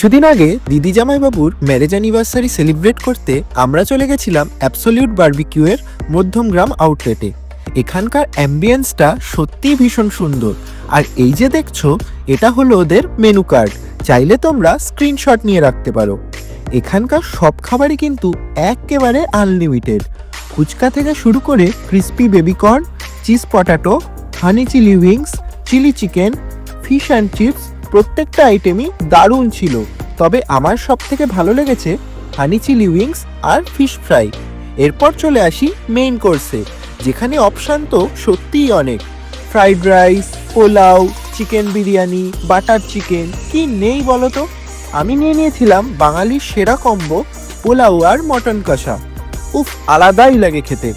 কিছুদিন আগে দিদি জামাইবাবুর ম্যারেজ অ্যানিভার্সারি সেলিব্রেট করতে আমরা চলে গেছিলাম অ্যাবসলিউট বারবিকিউ এর মধ্যমগ্রাম আউটলেটে। এখানকার অ্যাম্বিয়েন্সটা সত্যিই ভীষণ সুন্দর। আর এই যে দেখছো, এটা হলো ওদের মেনু কার্ড। চাইলে তোমরা স্ক্রিনশট নিয়ে রাখতে পারো। এখানকার সব খাবারই কিন্তু একেবারে আনলিমিটেড। ফুচকা থেকে শুরু করে crispy baby corn, cheese potato, honey chilli wings, chilli chicken, fish and chips, প্রত্যেকটা আইটেমই দারুণ ছিল। তবে আমার সব থেকে ভালো লেগেছে হানি চিলি উইংস আর ফিশ ফ্রাই। এরপর চলে আসি মেইন কোর্সে, যেখানে অপশান তো সত্যিই অনেক। Fried rice, pulao, chicken biryani, butter chicken, কি নেই বলো তো। আমি নিয়ে নিয়েছিলাম বাঙালির সেরা কম্বো, পোলাও আর মটন কষা। উফ, আলাদাই লাগে খেতে।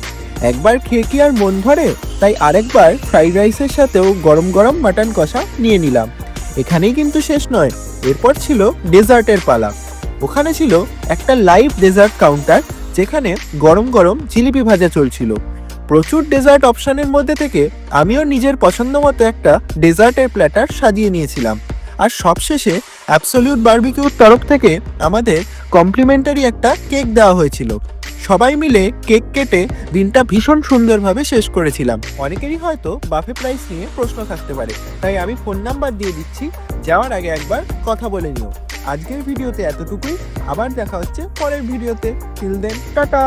একবার খেয়ে কি আর মন ভরে, তাই আরেকবার ফ্রাইড রাইসের সাথেও গরম গরম মাটন কষা নিয়ে নিলাম। এখানেই কিন্তু শেষ নয়, এরপর ছিল ডেজার্টের পালা। ওখানে ছিল একটা লাইভ ডেজার্ট কাউন্টার, যেখানে গরম গরম জিলিপি ভাজা চলছিল। প্রচুর ডেজার্ট অপশনের মধ্যে থেকে আমিও নিজের পছন্দ মতো একটা ডেজার্টের প্ল্যাটার সাজিয়ে নিয়েছিলাম। আর সবশেষে অ্যাবসলিউট বারবিকিউর তরফ থেকে আমাদের কমপ্লিমেন্টারি একটা কেক দেওয়া হয়েছিল। সবাই মিলে কেক কেটে দিনটা ভীষণ সুন্দরভাবে শেষ করেছিলাম। অনেকেরই হয়তো বাফে প্রাইস নিয়ে প্রশ্ন থাকতে পারে, তাই আমি ফোন নাম্বার দিয়ে দিচ্ছি, যাওয়ার আগে একবার কথা বলে নিও। আজকের ভিডিওতে এতটুকুই, আবার দেখা হচ্ছে পরের ভিডিওতে। Till then, tata.